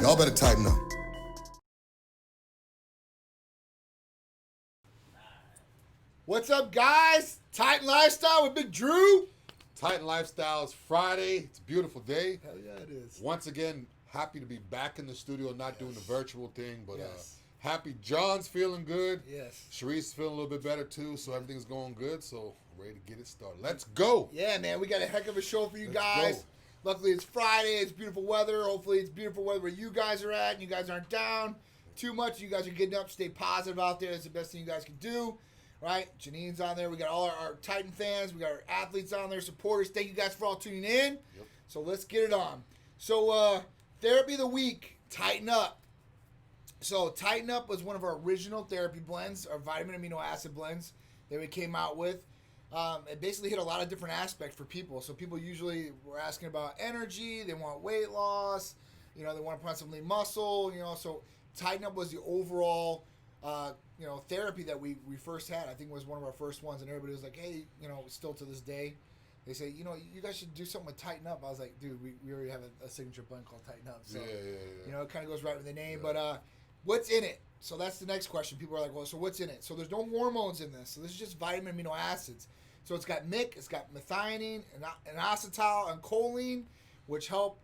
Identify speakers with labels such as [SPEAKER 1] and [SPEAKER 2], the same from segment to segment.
[SPEAKER 1] Y'all better tighten up.
[SPEAKER 2] What's up, guys? Titan Lifestyle with Big Drew.
[SPEAKER 3] Titan Lifestyle is Friday. It's a beautiful day.
[SPEAKER 2] Hell yeah, it is.
[SPEAKER 3] Once again, happy to be back in the studio, not doing the virtual thing, but
[SPEAKER 2] Yes.
[SPEAKER 3] happy. John's feeling good.
[SPEAKER 2] Yes.
[SPEAKER 3] Sharice's feeling a little bit better too, so everything's going good. So ready to get it started. Let's go.
[SPEAKER 2] Yeah, man, we got a heck of a show for you
[SPEAKER 3] Let's
[SPEAKER 2] guys.
[SPEAKER 3] go.
[SPEAKER 2] Luckily, it's Friday. It's beautiful weather. Hopefully, it's beautiful weather where you guys are at, and you guys aren't down too much. You guys are getting up. Stay positive out there. It's the best thing you guys can do. Right? Janine's on there. We got all our Titan fans. We got our athletes on there, supporters. Thank you guys for all tuning in.
[SPEAKER 3] Yep.
[SPEAKER 2] So let's get it on. So therapy of the week, Tighten Up. So Tighten Up was one of our original therapy blends, our vitamin amino acid blends that we came out with. It basically hit a lot of different aspects for people. So people usually were asking about energy. They want weight loss. They want to put on some lean muscle. So Tighten Up was the overall therapy that we first had. I think it was one of our first ones, and everybody was like, hey, still to this day, they say, you guys should do something with Tighten Up. I was like, dude, we already have a signature blend called Tighten Up. So, it kind of goes right with the name.
[SPEAKER 3] Yeah.
[SPEAKER 2] But what's in it? So that's the next question. People are like, well, so what's in it? So there's no hormones in this. So this is just vitamin amino acids. So it's got MIC, it's got methionine, and acetyl, and choline, which help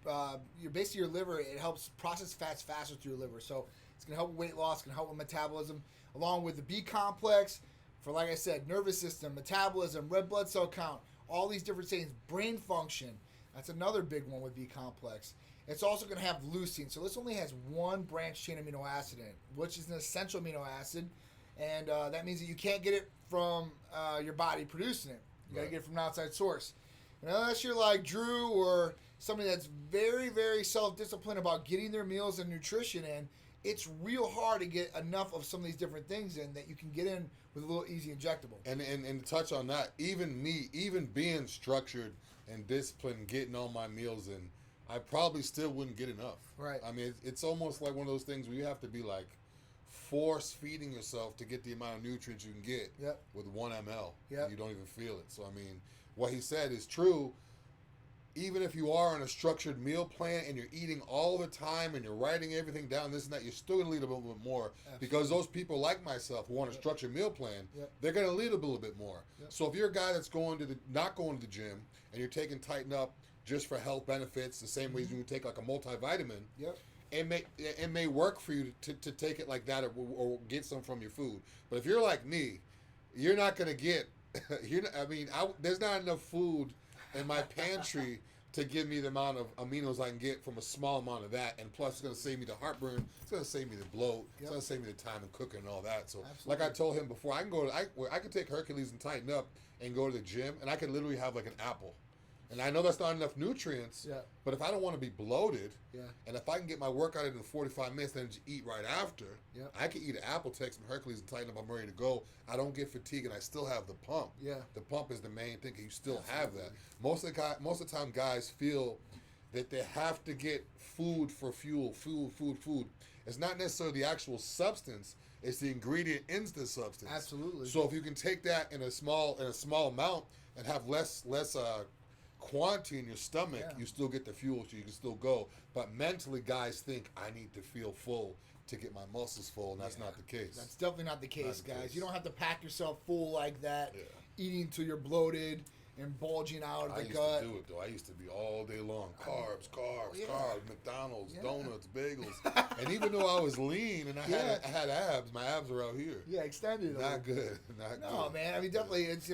[SPEAKER 2] your liver. It helps process fats faster through your liver. So it's going to help with weight loss, it's going to help with metabolism, along with the B complex for, like I said, nervous system, metabolism, red blood cell count, all these different things, brain function. That's another big one with B complex. It's also going to have leucine. So this only has one branched chain amino acid in it, which is an essential amino acid. And that means that you can't get it from your body producing it. You got to get it from an outside source. And unless you're like Drew or somebody that's very, very self-disciplined about getting their meals and nutrition in, it's real hard to get enough of some of these different things in that you can get in with a little easy injectable.
[SPEAKER 3] And to touch on that, even me, even being structured and disciplined, getting all my meals in, I probably still wouldn't get enough.
[SPEAKER 2] Right.
[SPEAKER 3] I mean, it's almost like one of those things where you have to be like force feeding yourself to get the amount of nutrients you can get with 1 ml.
[SPEAKER 2] Yep.
[SPEAKER 3] You don't even feel it. So, I mean, what he said is true. Even if you are on a structured meal plan and you're eating all the time and you're writing everything down, this and that, you're still going to need a little bit more.
[SPEAKER 2] Absolutely.
[SPEAKER 3] Because those people like myself who want a structured meal plan, they're going to need a little bit more.
[SPEAKER 2] Yep.
[SPEAKER 3] So if you're a guy that's not going to the gym and you're taking Tighten Up just for health benefits, the same way as you take like a multivitamin, it may work for you to take it like that or get some from your food. But if you're like me, you're not going to get, there's not enough food in my pantry to give me the amount of aminos I can get from a small amount of that, and plus it's going to save me the heartburn, it's going to save me the bloat, it's going to save me the time in cooking and all that. So, like I told him before, I could take Hercules and Tighten Up and go to the gym, and I could literally have like an apple. And I know that's not enough nutrients, but if I don't want to be bloated, and if I can get my workout in 45 minutes, then just eat right after, I can eat an apple, take some Hercules and Tighten Up, I'm ready to go. I don't get fatigued, and I still have the pump. The pump is the main thing, you still have that. Most of the time, guys feel that they have to get food for fuel, food. It's not necessarily the actual substance, it's the ingredient in the substance.
[SPEAKER 2] Absolutely.
[SPEAKER 3] So if you can take that in a small amount and have less quantity in your stomach, you still get the fuel, so you can still go. But mentally, guys think I need to feel full to get my muscles full, and that's not the case.
[SPEAKER 2] That's definitely not the case, guys.
[SPEAKER 3] case.
[SPEAKER 2] You don't have to pack yourself full like that, eating till you're bloated and bulging out of the gut.
[SPEAKER 3] I used to do it, though. I used to be all day long. Carbs, McDonald's, donuts, bagels. And even though I was lean and I had abs, my abs were out here.
[SPEAKER 2] Yeah, extended.
[SPEAKER 3] Not good. Not good.
[SPEAKER 2] No, man. I mean, definitely, it's,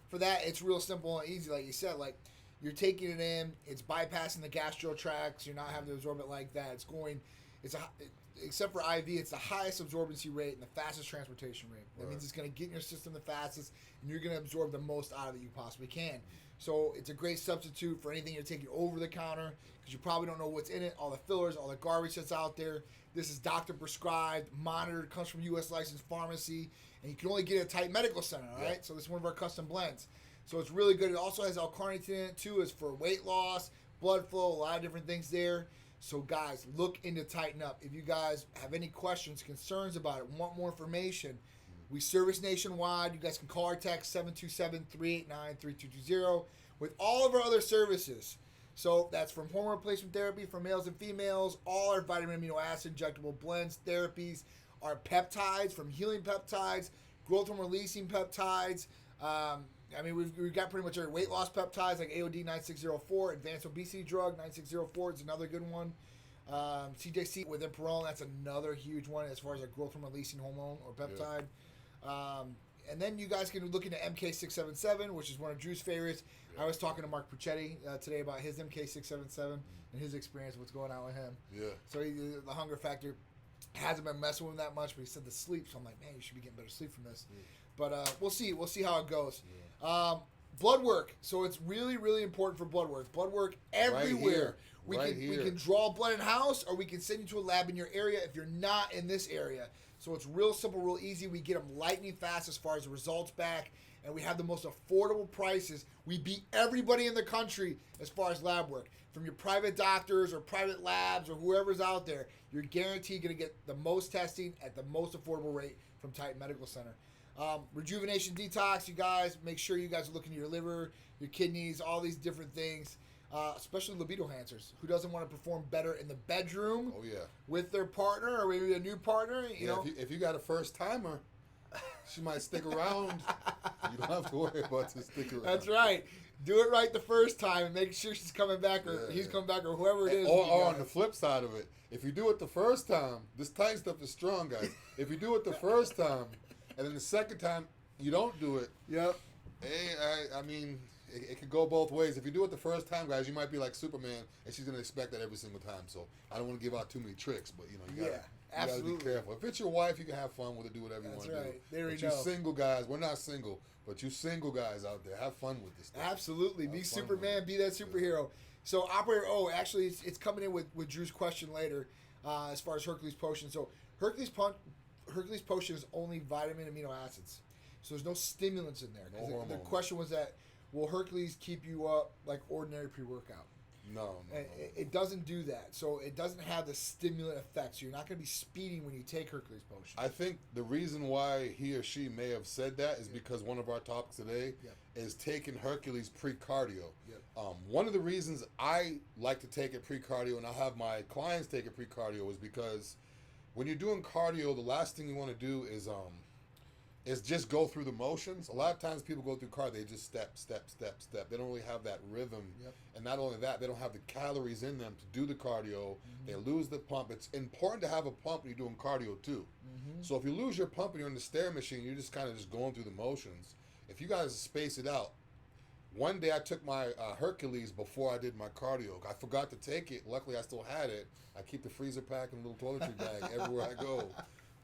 [SPEAKER 2] for that, it's real simple and easy, like you said. Like, you're taking it in, it's bypassing the gastro tracts, you're not having to absorb it like that. Except for IV, it's the highest absorbency rate and the fastest transportation rate. That means it's going to get in your system the fastest, and you're going to absorb the most out of it you possibly can. So it's a great substitute for anything you're taking over the counter, because you probably don't know what's in it, all the fillers, all the garbage that's out there. This is doctor prescribed, monitored, comes from U.S. licensed pharmacy, and you can only get it at Titan Medical Center, all right? So this is one of our custom blends. So it's really good. It also has L-carnitine in it too. It's for weight loss, blood flow, a lot of different things there. So guys, look into Tighten Up. If you guys have any questions, concerns about it, want more information, we service nationwide. You guys can call or text 727-389-3220 with all of our other services. So that's from hormone replacement therapy for males and females, all our vitamin amino acid injectable blends, therapies, our peptides from healing peptides, growth hormone releasing peptides. We've got pretty much our weight loss peptides like AOD 9604, advanced obesity drug 9604 is another good one. CJC with imperon, that's another huge one as far as a growth hormone releasing hormone or peptide. Yeah. And then you guys can look into MK677, which is one of Drew's favorites. Yeah. I was talking to Mark Puccetti today about his MK677 and his experience, what's going on with him. Yeah. So the hunger factor hasn't been messing with him that much, but he said the sleep. So I'm like, man, you should be getting better sleep from this. Yeah. But we'll see. We'll see how it goes. Yeah. Blood work. So it's really, really important for blood work. Blood work everywhere.
[SPEAKER 3] Right
[SPEAKER 2] we can draw blood in-house, or we can send you to a lab in your area if you're not in this area. So it's real simple, real easy. We get them lightning fast as far as the results back, and we have the most affordable prices. We beat everybody in the country as far as lab work. From your private doctors or private labs or whoever's out there, you're guaranteed going to get the most testing at the most affordable rate from Titan Medical Center. Rejuvenation detox, you guys. Make sure you guys are looking at your liver, your kidneys, all these different things. Especially libido enhancers. Who doesn't want to perform better in the bedroom?
[SPEAKER 3] Oh yeah.
[SPEAKER 2] With their partner or maybe a new partner? You know.
[SPEAKER 3] If you got a first timer, she might stick around. You don't have to worry about to stick around.
[SPEAKER 2] That's right. Do it right the first time and make sure she's coming back or he's coming back or whoever it is.
[SPEAKER 3] Or on the flip side of it, if you do it the first time, this Titan stuff is strong, guys. If you do it the first time and then the second time you don't do it, it could go both ways. If you do it the first time, guys, you might be like Superman, and she's gonna expect that every single time. So I don't want to give out too many tricks, but you gotta be careful. If it's your wife, you can have fun with it, do whatever you want to do.
[SPEAKER 2] There
[SPEAKER 3] but you single guys, we're not single, but you single guys out there, have fun with this stuff.
[SPEAKER 2] Absolutely, be Superman, be that superhero. So Operator O, actually, it's coming in with Drew's question later, as far as Hercules Potion. So Hercules Potion is only vitamin amino acids, so there's no stimulants in there.
[SPEAKER 3] No hormones.
[SPEAKER 2] The question was that. Will Hercules keep you up like ordinary pre-workout?
[SPEAKER 3] No.
[SPEAKER 2] It doesn't do that. So it doesn't have the stimulant effect. So you're not going to be speeding when you take Hercules Potion.
[SPEAKER 3] I think the reason why he or she may have said that is because one of our topics today is taking Hercules pre-cardio. One of the reasons I like to take it pre-cardio and I have my clients take it pre-cardio is because when you're doing cardio, the last thing you want to do is just go through the motions. A lot of times people go through cardio, they just step. They don't really have that rhythm. And not only that, they don't have the calories in them to do the cardio. They lose the pump. It's important to have a pump when you're doing cardio too. So if you lose your pump and you're in the stair machine, you're just kind of just going through the motions. If you guys space it out, one day I took my Hercules before I did my cardio. I forgot to take it. Luckily, I still had it. I keep the freezer pack and a little toiletry bag everywhere I go.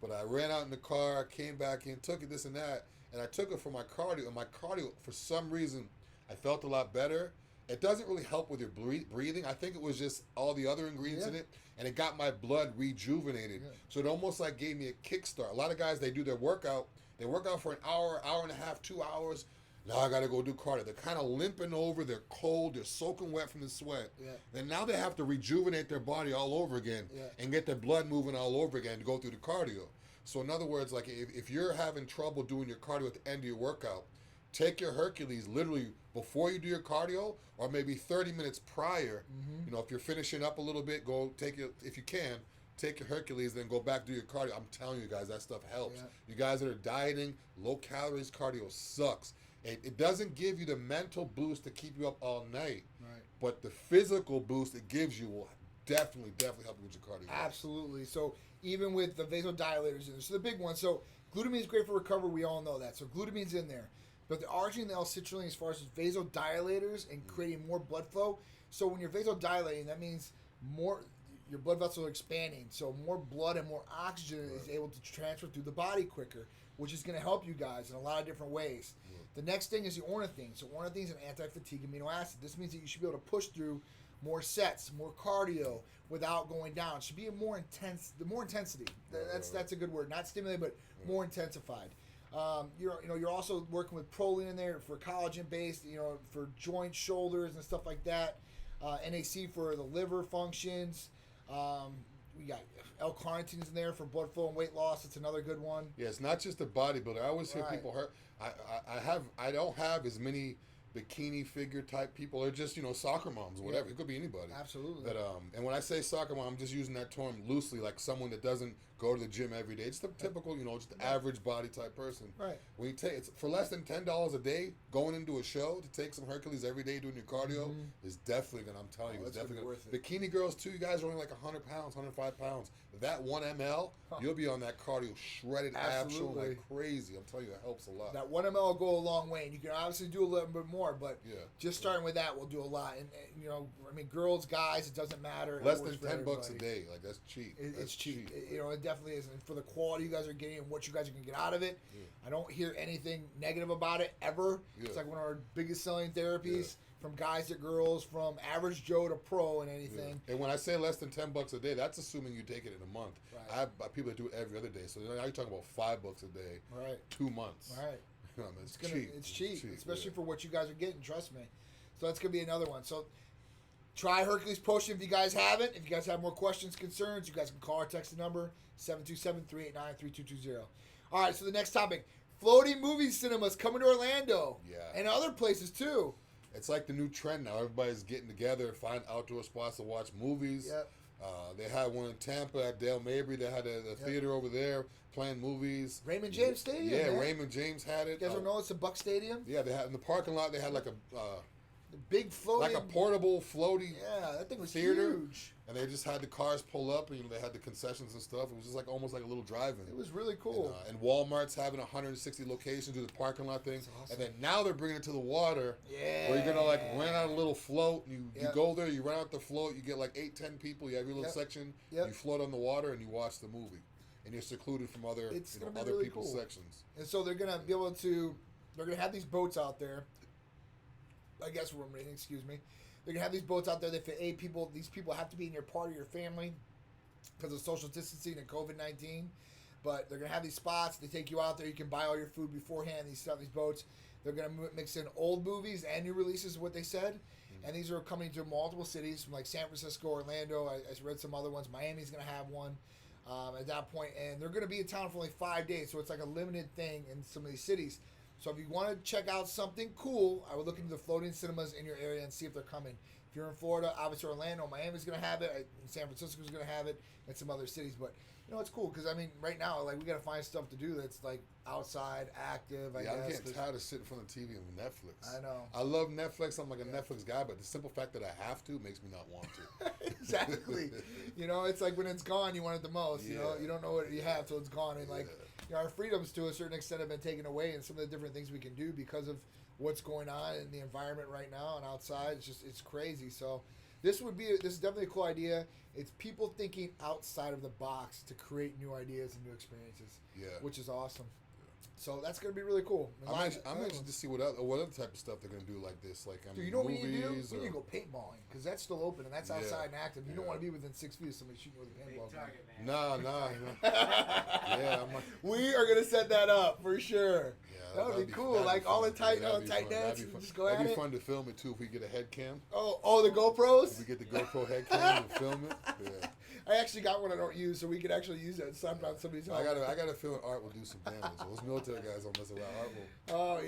[SPEAKER 3] But I ran out in the car, came back in, took it, this and that, and I took it for my cardio. And my cardio, for some reason, I felt a lot better. It doesn't really help with your breathing. I think it was just all the other ingredients in it, and it got my blood rejuvenated. So it almost like gave me a kickstart. A lot of guys, they do their workout. They work out for an hour, hour and a half, 2 hours. Now I got to go do cardio. They're kind of limping over. They're cold. They're soaking wet from the sweat. And now they have to rejuvenate their body all over again and get their blood moving all over again to go through the cardio. So in other words, like if you're having trouble doing your cardio at the end of your workout, take your Hercules literally before you do your cardio or maybe 30 minutes prior. You know, if you're finishing up a little bit, go take it, if you can, take your Hercules, then go back do your cardio. I'm telling you guys, that stuff helps. You guys that are dieting, low calories cardio sucks. It doesn't give you the mental boost to keep you up all night, but the physical boost it gives you will definitely help you with your cardio.
[SPEAKER 2] Absolutely. So even with the vasodilators in there, so the big one. So glutamine is great for recovery. We all know that. So glutamine's in there. But the arginine and the L-citrulline as far as vasodilators and creating more blood flow. So when you're vasodilating, that means more your blood vessels are expanding. So more blood and more oxygen is able to transfer through the body quicker, which is going to help you guys in a lot of different ways. The next thing is the ornithine. So ornithine is an anti-fatigue amino acid. This means that you should be able to push through more sets, more cardio without going down. It should be a more intense, the more intensity. That's a good word. Not stimulated, but more intensified. You're also working with proline in there for collagen based, for joints, shoulders, and stuff like that. NAC for the liver functions. We got L-carnitine in there for blood flow and weight loss. It's another good one.
[SPEAKER 3] Yeah, it's not just a bodybuilder. I always hear people hurt. I don't have as many bikini figure type people, or just soccer moms or whatever. It could be anybody.
[SPEAKER 2] Absolutely.
[SPEAKER 3] That and when I say soccer mom, I'm just using that term loosely, like someone that doesn't go to the gym every day. It's the typical, just the average body type person.
[SPEAKER 2] Right.
[SPEAKER 3] When you take it's for less than $10 a day, going into a show to take some Hercules every day doing your cardio is definitely gonna. I'm telling you, it's definitely
[SPEAKER 2] worth it.
[SPEAKER 3] Bikini girls too. You guys are only like 100 pounds, 105 pounds. That 1 ml, you'll be on that cardio shredded abs like crazy. I'm telling you, it helps a lot.
[SPEAKER 2] That 1 ml will go a long way, and you can obviously do a little bit more, but just starting with that will do a lot. And girls, guys, it doesn't matter.
[SPEAKER 3] Less than $10 a day, like that's cheap.
[SPEAKER 2] It's cheap. It definitely is. And for the quality you guys are getting and what you guys are gonna get out of it, I don't hear anything negative about it ever. It's like one of our biggest selling therapies. From guys to girls, from average Joe to pro and anything.
[SPEAKER 3] And when I say less than $10 a day, that's assuming you take it in a month. Right. I have people that do it every other day. So now you're talking about $5 a day, 2 months.
[SPEAKER 2] Right.
[SPEAKER 3] It's cheap.
[SPEAKER 2] It's cheap, especially for what you guys are getting. Trust me. So that's gonna be another one. So try Hercules Potion if you guys haven't. If you guys have more questions, concerns, you guys can call or text the number 727-389-3220. All right. So the next topic: floating movie cinemas coming to Orlando. And other places too.
[SPEAKER 3] It's like the new trend now. Everybody's getting together, find outdoor spots to watch movies. They had one in Tampa at Dale Mabry. They had a theater over there playing movies.
[SPEAKER 2] Raymond James Stadium.
[SPEAKER 3] Yeah, man. Raymond James had it.
[SPEAKER 2] You guys don't know it's a Buck Stadium?
[SPEAKER 3] Yeah, they had in the parking lot. They had like a
[SPEAKER 2] big floating,
[SPEAKER 3] like a portable floaty.
[SPEAKER 2] Yeah, that thing was
[SPEAKER 3] theater.
[SPEAKER 2] Huge.
[SPEAKER 3] And they just had the cars pull up, and they had the concessions and stuff. It was just like almost like a little drive-in.
[SPEAKER 2] It was really cool.
[SPEAKER 3] And Walmart's having 160 locations, do the parking lot thing, awesome. And then now they're bringing it to the water. Where you're gonna like rent out a little float. And you go there, you rent out the float. You get like 8-10 people. You have your little section. You float on the water and you watch the movie, and you're secluded from other other really people's sections.
[SPEAKER 2] And so they're gonna be able to. They're gonna have these boats out there. I guess we're reading. Excuse me. They're gonna have these boats out there that fit 8 people. These people have to be in your part of your family because of social distancing and COVID-19. But they're gonna have these spots. They take you out there. You can buy all your food beforehand. These boats. They're gonna mix in old movies and new releases. Is what they said. And these are coming to multiple cities from like San Francisco, Orlando. I read some other ones. Miami's gonna have one at that point, and they're gonna be in town for only 5 days. So it's like a limited thing in some of these cities. So if you want to check out something cool, I would look into the floating cinemas in your area and see if they're coming. If you're in Florida, obviously Orlando, Miami's going to have it. San Francisco's going to have it, and some other cities. But, it's cool because, right now, like, we got to find stuff to do that's, like, outside, active, I guess.
[SPEAKER 3] I'm getting tired of sitting in front of the TV and Netflix.
[SPEAKER 2] I know.
[SPEAKER 3] I love Netflix. I'm like a Netflix guy, but the simple fact that I have to makes me not want to.
[SPEAKER 2] Exactly. It's like when it's gone, you want it the most. You don't know what you have till it's gone. And, like, our freedoms to a certain extent have been taken away, and some of the different things we can do because of what's going on in the environment right now and outside. It's crazy. So this is definitely a cool idea. It's people thinking outside of the box to create new ideas and new experiences. Which is awesome. So that's going to be really cool.
[SPEAKER 3] I'm anxious to see what other type of stuff they're going to do like this. Like,
[SPEAKER 2] you know what we need to do? We need to go paintballing because that's still open and that's outside and active. You don't want to be within 6 feet of somebody shooting with a paintball gun.
[SPEAKER 3] Nah.
[SPEAKER 2] We are going to set that up for sure. That would be cool. Like all the tight nets. Just go at it.
[SPEAKER 3] That'd be fun to film it too if we get a head cam.
[SPEAKER 2] Oh, the GoPros?
[SPEAKER 3] If we get the GoPro head cam and film it. Yeah.
[SPEAKER 2] I actually got one I don't use, so we could actually use that and slap on somebody's home.
[SPEAKER 3] I got a feeling Art will do some damage. Those military guys don't mess around. Art will.
[SPEAKER 2] Oh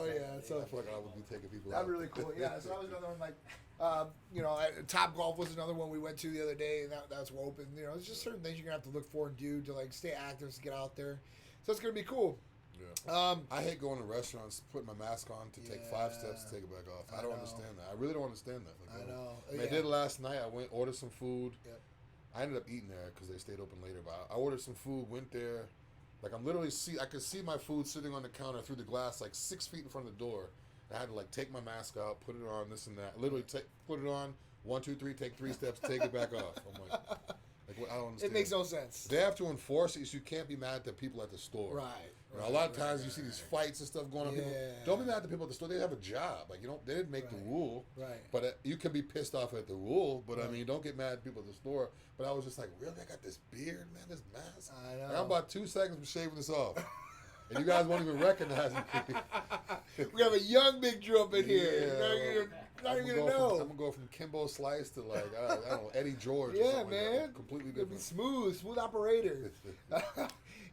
[SPEAKER 2] yeah.
[SPEAKER 3] So I feel like Art will be taking people out.
[SPEAKER 2] That'd be really cool. Yeah. So that was another one. Like, Top Golf was another one we went to the other day, and that's open. It's just certain things you're gonna have to look for and do to like stay active, to get out there. So it's gonna be cool.
[SPEAKER 3] Yeah. I hate going to restaurants, putting my mask on to take 5 steps to take it back off. I don't understand that. I really don't understand that. Like, I know. I did last night. I went ordered some food. Yep. I ended up eating there because they stayed open later. But I ordered some food, went there. Like I'm literally I could see my food sitting on the counter through the glass, like 6 feet in front of the door. I had to like take my mask out, put it on, this and that. Literally put it on, 1, 2, 3, take 3 steps, take it back off. I'm like I don't understand.
[SPEAKER 2] It makes no sense.
[SPEAKER 3] They have to enforce it, so you can't be mad at the people at the store.
[SPEAKER 2] Right.
[SPEAKER 3] A lot of times you see these fights and stuff going on. People, don't be mad at the people at the store. They have a job. Like they didn't make the rule.
[SPEAKER 2] Right.
[SPEAKER 3] But you can be pissed off at the rule. But don't get mad at people at the store. But I was just like, really? I got this beard, man, this mask.
[SPEAKER 2] I know.
[SPEAKER 3] And I'm about 2 seconds from shaving this off. And you guys won't even recognize me.
[SPEAKER 2] We have a young Big Drew up in here. Not even gonna know.
[SPEAKER 3] I'm gonna go from Kimbo Slice to like I don't know, Eddie George.
[SPEAKER 2] Yeah, man.
[SPEAKER 3] Completely
[SPEAKER 2] It'll
[SPEAKER 3] different.
[SPEAKER 2] be smooth operator.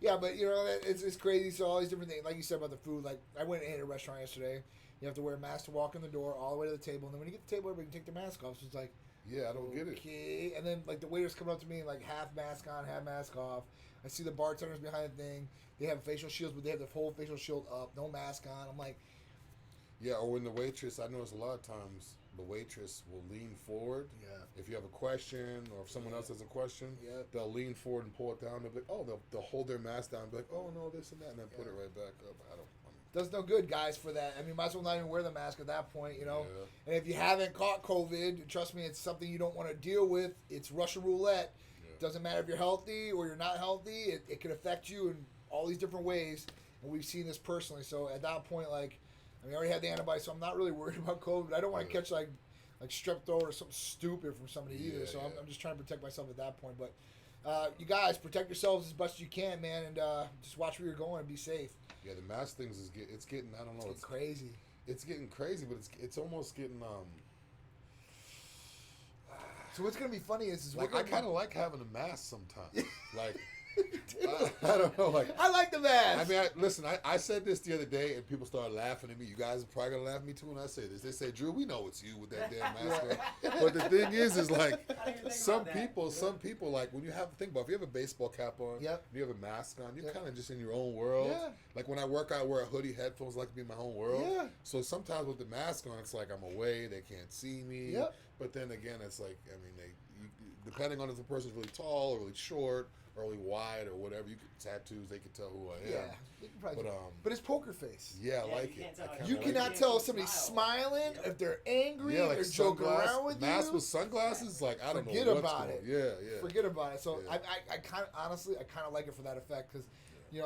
[SPEAKER 2] Yeah, but it's crazy. So all these different things, like you said about the food. Like I went and ate at a restaurant yesterday. You have to wear a mask to walk in the door all the way to the table, and then when you get to the table, everybody can take their mask off. So it's like,
[SPEAKER 3] yeah, I don't get it.
[SPEAKER 2] Okay, and then like the waiters come up to me like half mask on, half mask off. I see the bartenders behind the thing. They have facial shields, but they have the whole facial shield up, no mask on. I'm like,
[SPEAKER 3] yeah. Or when the waitress, I notice a lot of times the waitress will lean forward.
[SPEAKER 2] Yeah.
[SPEAKER 3] If you have a question, or if someone else has a question,
[SPEAKER 2] Yep.
[SPEAKER 3] they'll lean forward and pull it down. They'll be like, oh, they'll hold their mask down, and be like, oh no, this and that, and then put it right back up.
[SPEAKER 2] Does no good, guys, for that. I mean, might as well not even wear the mask at that point,
[SPEAKER 3] Yeah.
[SPEAKER 2] And if you haven't caught COVID, trust me, it's something you don't want to deal with. It's Russian roulette.
[SPEAKER 3] Yeah.
[SPEAKER 2] Doesn't matter if you're healthy or you're not healthy. It can affect you in all these different ways, and we've seen this personally. So at that point, like, I already had the antibodies, so I'm not really worried about COVID. I don't want to catch like strep throat or something stupid from somebody either. So I'm just trying to protect myself at that point. But you guys, protect yourselves as much as you can, man, and just watch where you're going and be safe.
[SPEAKER 3] Yeah, the mask things it's getting, I don't know,
[SPEAKER 2] it's crazy.
[SPEAKER 3] It's getting crazy, but it's almost getting
[SPEAKER 2] So what's gonna be funny is
[SPEAKER 3] like I kind of like having a mask sometimes. Like I don't know, like
[SPEAKER 2] I like the mask.
[SPEAKER 3] I mean, listen, I said this the other day, and people started laughing at me. You guys are probably gonna laugh at me too when I say this. They say, "Drew, we know it's you with that damn mask." on." But the thing is like some people like when you think about if you have a baseball cap on, you have a mask on, you're kind of just in your own world.
[SPEAKER 2] Yeah.
[SPEAKER 3] Like when I work out, I wear a hoodie, headphones, like to be in my own world.
[SPEAKER 2] Yeah.
[SPEAKER 3] So sometimes with the mask on, it's like I'm away, they can't see me.
[SPEAKER 2] Yep.
[SPEAKER 3] But then again, it's like depending on if the person's really tall or really short, or really wide or whatever, you could tattoos, they could tell who I am.
[SPEAKER 2] Yeah, you can probably but it's poker face.
[SPEAKER 3] Yeah, I like it.
[SPEAKER 2] You cannot tell if somebody's smiling, if they're angry,
[SPEAKER 3] like
[SPEAKER 2] they're joking around with you.
[SPEAKER 3] Mask with sunglasses, like I don't
[SPEAKER 2] Forget
[SPEAKER 3] know what's
[SPEAKER 2] about
[SPEAKER 3] going.
[SPEAKER 2] it.
[SPEAKER 3] Yeah.
[SPEAKER 2] Forget about it. So I kind of honestly, I kind of like it for that effect because, you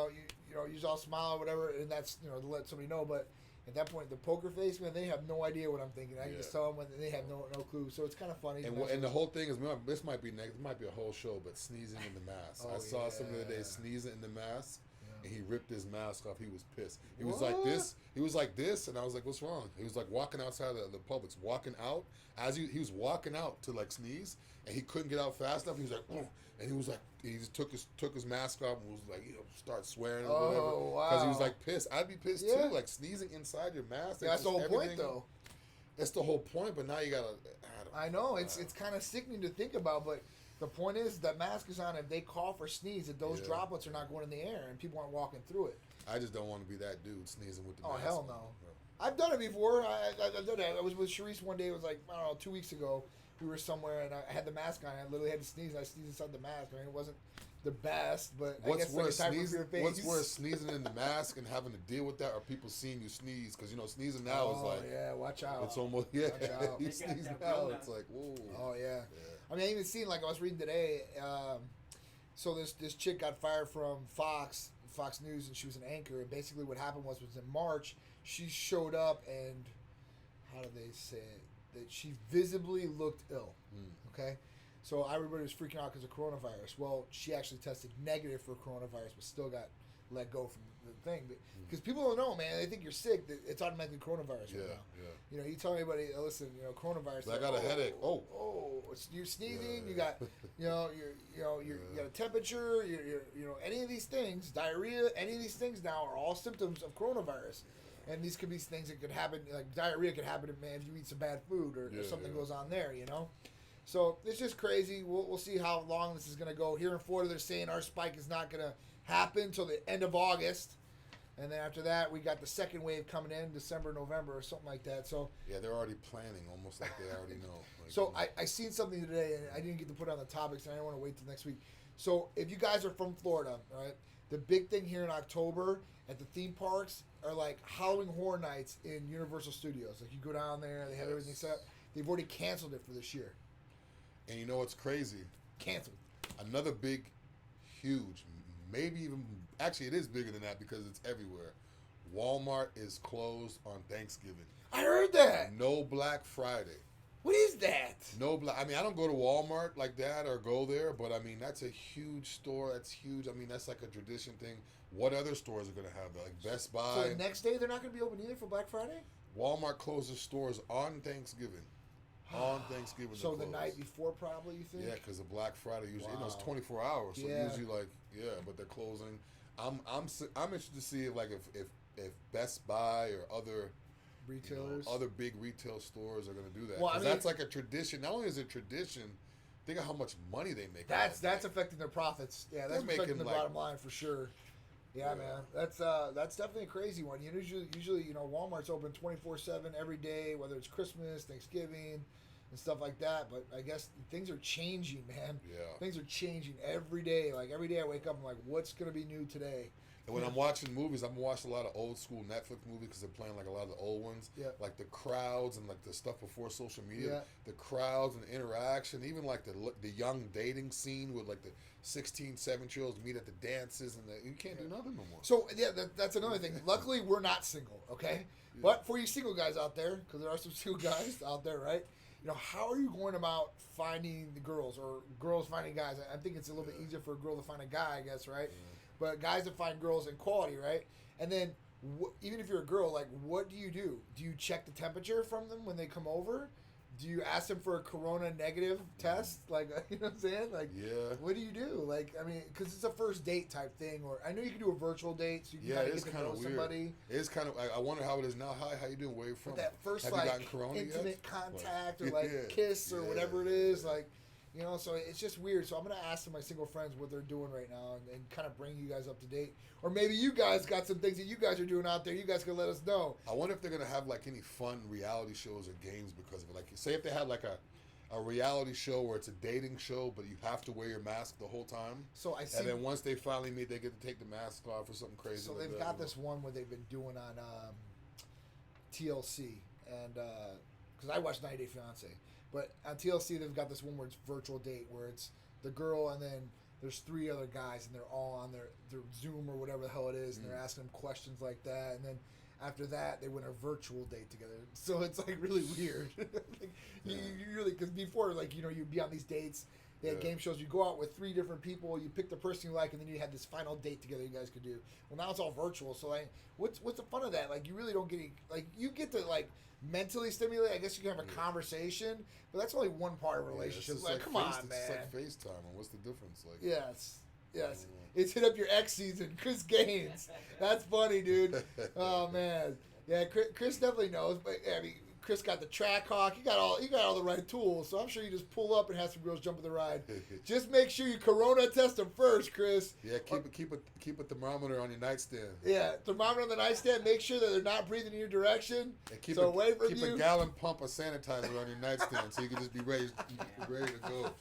[SPEAKER 2] just all smile or whatever, and that's to let somebody know. But at that point, the poker face, man, they have no idea what I'm thinking. I can just tell them when they have no clue. So it's kind of funny.
[SPEAKER 3] And the whole thing is, this might be next. It might be a whole show, but sneezing in the mask. I saw some the other day sneezing in the mask, and he ripped his mask off. He was pissed. He was like this. He was like this, and I was like, "What's wrong?" He was like walking outside the Publix, walking out as he was walking out to like sneeze, and he couldn't get out fast enough. He was like, "Oh," and he was like, he just took his mask off and was like, start swearing or whatever. Because he was like pissed. I'd be pissed too, like sneezing inside your mask.
[SPEAKER 2] That's the whole point, though.
[SPEAKER 3] That's the whole point, but now you gotta.
[SPEAKER 2] I know it's kind of sickening to think about, but the point is that mask is on. If they cough or sneeze, that those droplets are not going in the air, and people aren't walking through it.
[SPEAKER 3] I just don't want to be that dude sneezing with the mask.
[SPEAKER 2] Oh hell no! I've done it before. I've done it. I was with Sharice one day. It was like, I don't know, 2 weeks ago. We were somewhere and I had the mask on. I literally had to sneeze. I sneezed inside the mask. I mean, it wasn't the best, but
[SPEAKER 3] what's worse,
[SPEAKER 2] sneezing
[SPEAKER 3] in the mask and having to deal with that, or people seeing you sneeze? Because sneezing now is like,
[SPEAKER 2] watch out.
[SPEAKER 3] It's almost
[SPEAKER 2] Watch out.
[SPEAKER 3] You sneeze now, it's like, whoa.
[SPEAKER 2] Oh yeah. I mean, I even seen, like I was reading today. So this chick got fired from Fox News, and she was an anchor. And basically, what happened was in March, she showed up and how do they say it? That she visibly looked ill. Okay, so everybody was freaking out because of coronavirus. Well, she actually tested negative for coronavirus, but still got let go from the thing. Because people don't know, man. They think you're sick. It's automatically coronavirus right now. You tell anybody, listen, coronavirus.
[SPEAKER 3] I got a headache.
[SPEAKER 2] You're sneezing. You got, you got a temperature. Any of these things, diarrhea. Any of these things now are all symptoms of coronavirus. And these could be things that could happen, like diarrhea could happen if you eat some bad food or something goes on there, So it's just crazy. We'll see how long this is going to go. Here in Florida, they're saying our spike is not going to happen until the end of August. And then after that, we got the second wave coming in December, November, or something like that. So
[SPEAKER 3] yeah, they're already planning, almost like they already know.
[SPEAKER 2] So I seen something today, and I didn't get to put it on the topics, and I didn't want to wait till next week. So if you guys are from Florida, all right, the big thing here in October at the theme parks are like Halloween Horror Nights in Universal Studios. Like you go down there, they have everything set up. They've already canceled it for this year.
[SPEAKER 3] And you know what's crazy?
[SPEAKER 2] Canceled.
[SPEAKER 3] Another big, huge, maybe even, actually it is bigger than that because it's everywhere. Walmart is closed on Thanksgiving.
[SPEAKER 2] I heard that.
[SPEAKER 3] No Black Friday.
[SPEAKER 2] What is that?
[SPEAKER 3] No Black. I mean, I don't go to Walmart like that or go there, but I mean, that's a huge store. That's huge. I mean, that's like a tradition thing. What other stores are going to have that? Like Best Buy.
[SPEAKER 2] So the next day they're not going to be open either for Black Friday?
[SPEAKER 3] Walmart closes stores on Thanksgiving. On Thanksgiving.
[SPEAKER 2] So the night before, probably, you think?
[SPEAKER 3] Yeah, because the Black Friday usually, it's 24 hours. So usually, but they're closing. I'm interested to see if Best Buy or other
[SPEAKER 2] retailers,
[SPEAKER 3] other big retail stores are going to do that.
[SPEAKER 2] Well,
[SPEAKER 3] Because that's like a tradition. Not only is it a tradition, think of how much money they make.
[SPEAKER 2] That's affecting their profits. Yeah, that's affecting the bottom line for sure. Yeah, man, that's definitely a crazy one. Usually, Walmart's open 24/7 every day, whether it's Christmas, Thanksgiving, and stuff like that. But I guess things are changing, man.
[SPEAKER 3] Yeah,
[SPEAKER 2] things are changing every day. Like every day I wake up, I'm like, what's gonna be new today?
[SPEAKER 3] And when I'm watching movies, I'm watching a lot of old school Netflix movies because they're playing like a lot of the old ones.
[SPEAKER 2] Yeah.
[SPEAKER 3] Like the crowds and like the stuff before social media.
[SPEAKER 2] Yeah.
[SPEAKER 3] The crowds and interaction, even like the young dating scene with like the 16, 17-year-olds meet at the dances and you can't do nothing no more.
[SPEAKER 2] So yeah, that's another thing. Luckily, we're not single, okay? Yeah. But for you single guys out there, because there are some single guys out there, right? How are you going about finding the girls or girls finding guys? I think it's a little bit easier for a girl to find a guy, I guess, right? Yeah. But guys that find girls in quality, right? And then even if you're a girl, like, what do? Do you check the temperature from them when they come over? Do you ask them for a corona negative test? Like, you know what I'm saying? Like,
[SPEAKER 3] yeah.
[SPEAKER 2] What do you do? Like, I mean, because it's a first date type thing, or I know you can do a virtual date, so you can kind of get to know somebody.
[SPEAKER 3] It's kind of. I wonder how it is now. Hi, how you doing? Where you from?
[SPEAKER 2] But that first
[SPEAKER 3] Have you gotten corona
[SPEAKER 2] intimate
[SPEAKER 3] yet?
[SPEAKER 2] contact or kiss or whatever it is, like. So it's just weird. So I'm going to ask some of my single friends what they're doing right now and kind of bring you guys up to date. Or maybe you guys got some things that you guys are doing out there. You guys can let us know.
[SPEAKER 3] I wonder if they're going to have like any fun reality shows or games because of it. Like, say if they had like a reality show where it's a dating show, but you have to wear your mask the whole time.
[SPEAKER 2] So I see.
[SPEAKER 3] And then once they finally meet, they get to take the mask off or something crazy.
[SPEAKER 2] So they've got this one where they've been doing on TLC. And because I watched 90 Day Fiancé. But on TLC, they've got this one where it's virtual date, where it's the girl and then there's 3 other guys, and they're all on their Zoom or whatever the hell it is, and they're asking them questions like that. And then after that, they went a virtual date together. So it's like really weird. You really, because before, like, you'd be on these dates. They had game shows. You go out with 3 different people. You pick the person you like, and then you had this final date together. You guys could do. Well, now it's all virtual. So like, what's the fun of that? Like, you really don't get you get to like mentally stimulate. I guess you can have a conversation, but that's only one part of a relationship.
[SPEAKER 3] Like,
[SPEAKER 2] come on, man.
[SPEAKER 3] It's like FaceTime. And what's the difference? Like,
[SPEAKER 2] yes. It's hit up your ex season, Chris Gaines. That's funny, dude. Oh man, yeah. Chris definitely knows, but I mean. Chris got the track hawk. He got all the right tools. So I'm sure you just pull up and have some girls jump in the ride. Just make sure you corona test them first, Chris.
[SPEAKER 3] Yeah, keep a thermometer on your nightstand.
[SPEAKER 2] Yeah, thermometer on the nightstand. Make sure that they're not breathing in your direction.
[SPEAKER 3] And keep a gallon pump of sanitizer on your nightstand so you can just be ready to go.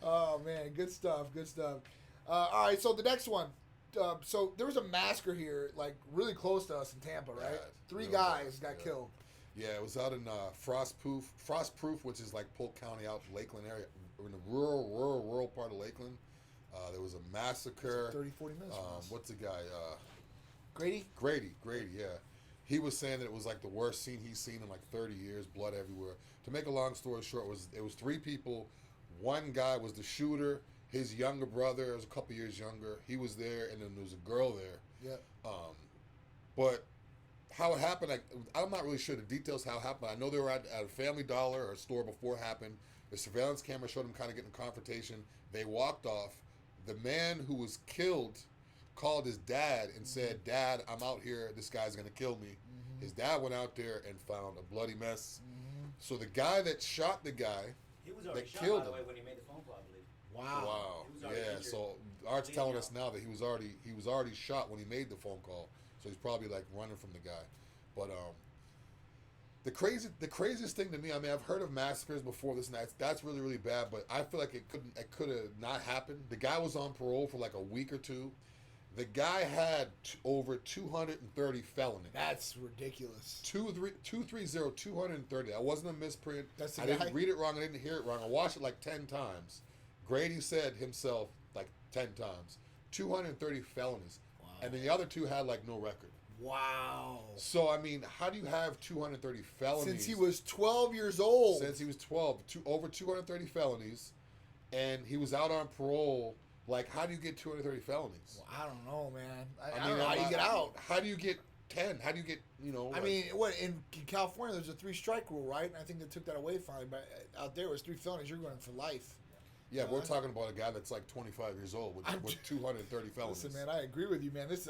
[SPEAKER 2] Oh man, good stuff. All right, so the next one. So there was a massacre here, like really close to us in Tampa, right? 3 guys got killed.
[SPEAKER 3] Yeah, it was out in Frostproof, which is like Polk County, out in Lakeland area, in the rural part of Lakeland. There was a massacre.
[SPEAKER 2] 30, 40 minutes.
[SPEAKER 3] What's the guy?
[SPEAKER 2] Grady,
[SPEAKER 3] yeah. He was saying that it was like the worst scene he's seen in like 30 years, blood everywhere. To make a long story short, it was 3 people. One guy was the shooter. His younger brother was a couple years younger. He was there, and then there was a girl there.
[SPEAKER 2] Yeah.
[SPEAKER 3] But how it happened, I'm not really sure the details how it happened. I know they were at a Family Dollar or a store before it happened. The surveillance camera showed them kind of getting a confrontation. They walked off. The man who was killed called his dad and said, "Dad, I'm out here. This guy's going to kill me." Mm-hmm. His dad went out there and found a bloody mess. Mm-hmm. So the guy that shot the guy
[SPEAKER 1] he was already
[SPEAKER 3] that
[SPEAKER 1] shot,
[SPEAKER 3] killed
[SPEAKER 1] by the
[SPEAKER 3] him.
[SPEAKER 1] way, when he made the phone call, I believe.
[SPEAKER 2] Wow.
[SPEAKER 3] Yeah,
[SPEAKER 1] injured.
[SPEAKER 3] so Art's telling us now that he was already shot when he made the phone call. So he's probably like running from the guy. But the craziest thing to me, I mean, I've heard of massacres before this, and that's really, really bad, but I feel like it could have not happened. The guy was on parole for like a week or 2. The guy had over 230 felonies.
[SPEAKER 2] That's ridiculous.
[SPEAKER 3] 230. That wasn't a misprint.
[SPEAKER 2] That's the
[SPEAKER 3] I
[SPEAKER 2] guy?
[SPEAKER 3] didn't read it wrong. I didn't hear it wrong. I watched it like 10 times. Grady said himself like 10 times. 230 felonies. Wow. And then the other 2 had like no record.
[SPEAKER 2] Wow.
[SPEAKER 3] So, I mean, how do you have 230 felonies?
[SPEAKER 2] Since he was 12 years old.
[SPEAKER 3] Since he was 12. Over 230 felonies. And he was out on parole. Like, how do you get 230 felonies?
[SPEAKER 2] Well, I don't know, man. I don't know how you get out.
[SPEAKER 3] How do you get 10? How do you get,
[SPEAKER 2] I mean, what, in California, there's a 3-strike rule, right? And I think they took that away finally. But out there, it was 3 felonies. You're going for life.
[SPEAKER 3] Yeah, we're talking about a guy that's like 25 years old with 230 felonies.
[SPEAKER 2] Listen, man, I agree with you, man. Since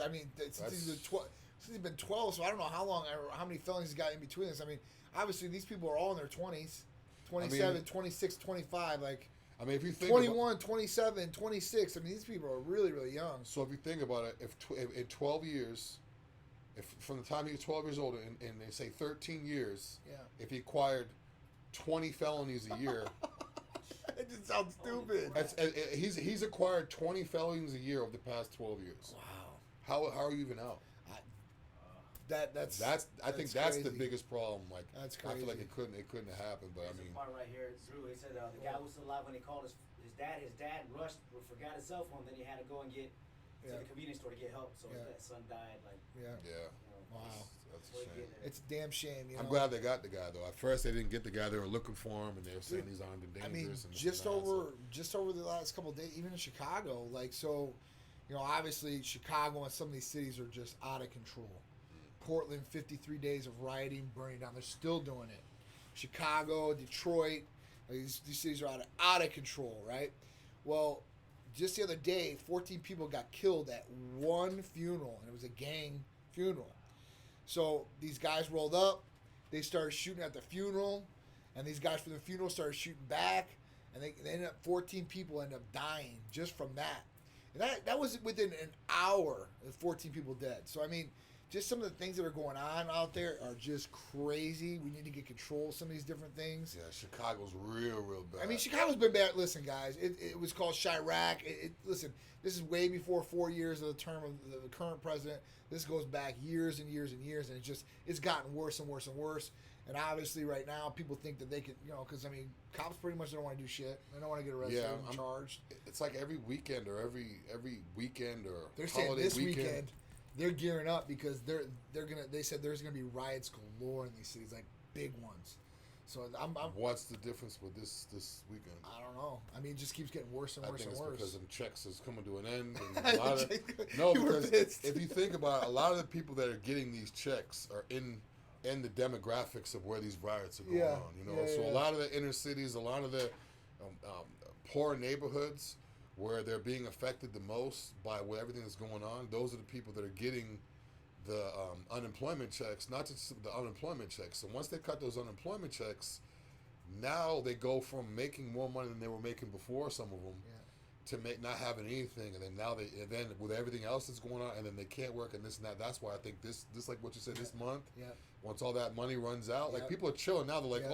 [SPEAKER 2] he's been 12, so I don't know how many felonies he's got in between this. I mean, obviously these people are all in their 20s, 27, 26, 25, like.
[SPEAKER 3] I mean, if you think
[SPEAKER 2] 21, 27, 26. I mean, these people are really, really young.
[SPEAKER 3] So if you think about it, if in 12 years, if from the time he was 12 years old, and they say 13 years, if he acquired 20 felonies a year.
[SPEAKER 2] It just sounds stupid.
[SPEAKER 3] He's acquired 20 felonies a year over the past 12 years.
[SPEAKER 2] Wow.
[SPEAKER 3] How are you even out? I think that's the biggest problem. Like,
[SPEAKER 2] that's crazy.
[SPEAKER 3] I feel like it couldn't have happened. But
[SPEAKER 1] There's a part right here, Drew. He said the guy was still alive when he called his dad. His dad rushed, forgot his cell phone. Then he had to go and get to the convenience store to get help. So his son died. Like,
[SPEAKER 2] wow.
[SPEAKER 3] That's a shame.
[SPEAKER 2] It's a damn shame.
[SPEAKER 3] I'm glad they got the guy though. At first they didn't get the guy. They were looking for him, and they were saying he's armed and dangerous.
[SPEAKER 2] I mean, just over the last couple of days, even in Chicago, like so, obviously Chicago and some of these cities are just out of control. Portland, 53 days of rioting, burning down. They're still doing it. Chicago, Detroit, these cities are out of control, right? Well, just the other day, 14 people got killed at one funeral, and it was a gang funeral. So these guys rolled up, they started shooting at the funeral, and these guys from the funeral started shooting back, and they ended up 14 people ended up dying just from that. And that was within an hour of 14 people dead. So I mean, just some of the things that are going on out there are just crazy. We need to get control of some of these different things.
[SPEAKER 3] Yeah, Chicago's real bad.
[SPEAKER 2] I mean, Chicago's been bad. Listen, guys, it was called Chirac. Listen, this is way before 4 years of the term of the current president. This goes back years and years and years, and it's gotten worse and worse and worse. And obviously, right now, people think that they could, because, I mean, cops pretty much don't want to do shit. They don't want to get arrested and charged.
[SPEAKER 3] It's like every weekend or every weekend or
[SPEAKER 2] they're saying
[SPEAKER 3] holiday
[SPEAKER 2] this
[SPEAKER 3] weekend.
[SPEAKER 2] They're gearing up because they said there's gonna be riots galore in these cities, like big ones. So I'm
[SPEAKER 3] what's the difference with this weekend?
[SPEAKER 2] I don't know. I mean, it just keeps getting worse and worse and worse.
[SPEAKER 3] I think it's because them checks is coming to an end. And because if you think about it, a lot of the people that are getting these checks are in the demographics of where these riots are going on. So a lot of the inner cities, a lot of the poor neighborhoods, where they're being affected the most by everything that's going on, those are the people that are getting the unemployment checks, not just the unemployment checks. So once they cut those unemployment checks, now they go from making more money than they were making before, some of them, to not having anything, and then with everything else that's going on, and then they can't work and this and that. That's why I think this like what you said, this month, once all that money runs out, like people are chilling now. They're like,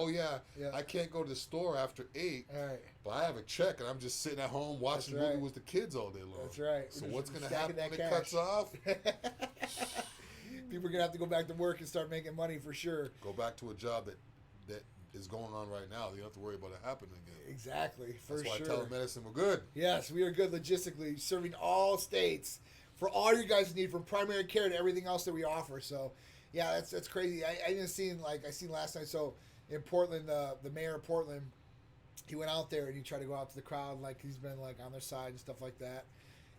[SPEAKER 3] I can't go to the store after 8, but I have a check and I'm just sitting at home watching a movie with the kids all day long.
[SPEAKER 2] That's right.
[SPEAKER 3] So what's going to happen when it cuts off?
[SPEAKER 2] People are going to have to go back to work and start making money for sure.
[SPEAKER 3] Go back to a job that is going on right now. You don't have to worry about it happening again.
[SPEAKER 2] Exactly, for sure.
[SPEAKER 3] That's why telemedicine, we're good.
[SPEAKER 2] Yes, we are good logistically, serving all states for all your guys' need, from primary care to everything else that we offer. So, yeah, that's crazy. I seen last night. So in Portland, the mayor of Portland, he went out there and he tried to go out to the crowd like he's been like on their side and stuff like that.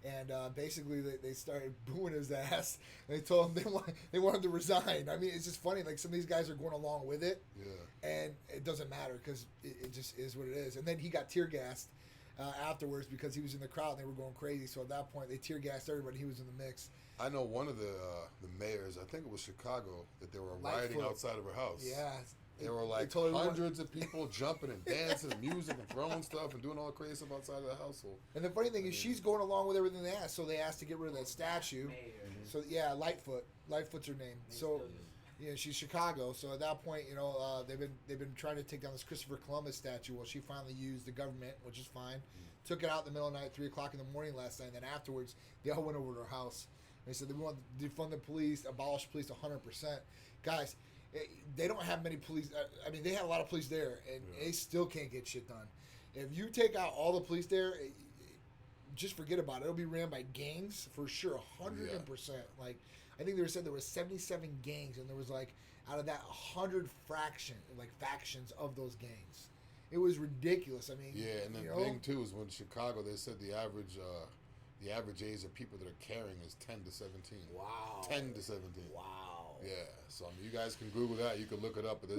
[SPEAKER 2] And basically, they started booing his ass. They told him they wanted to resign. I mean, it's just funny. Like, some of these guys are going along with it. Yeah. And it doesn't matter because it just is what it is. And then he got tear gassed afterwards because he was in the crowd and they were going crazy. So at that point, they tear gassed everybody. He was in the mix.
[SPEAKER 3] I know one of the mayors, I think it was Chicago, that they were rioting outside of her house.
[SPEAKER 2] Yeah.
[SPEAKER 3] There were like hundreds of people jumping and dancing and music and throwing stuff and doing all crazy stuff outside of the household.
[SPEAKER 2] And the funny thing is she's going along with everything they asked. So they asked to get rid of that statue. So, yeah, Lightfoot. Lightfoot's her name. So, yeah, she's Chicago. So at that point, they've been trying to take down this Christopher Columbus statue. Well, she finally used the government, which is fine. Took it out in the middle of the night, 3 o'clock in the morning last night. And then afterwards, they all went over to her house. They said they want to defund the police, abolish police 100%. Guys, they don't have many police. I mean, they had a lot of police there, and they still can't get shit done. If you take out all the police there, just forget about it. It'll be ran by gangs for sure, 100%. Like, I think they said there was 77 gangs, and there was like out of that 100 factions of those gangs. It was ridiculous. I mean,
[SPEAKER 3] and the thing too is when Chicago, they said the average age of people that are carrying is 10 to 17. Wow. 10 to 17.
[SPEAKER 2] Wow.
[SPEAKER 3] Yeah, so I mean, you guys can Google that. You can look it up. But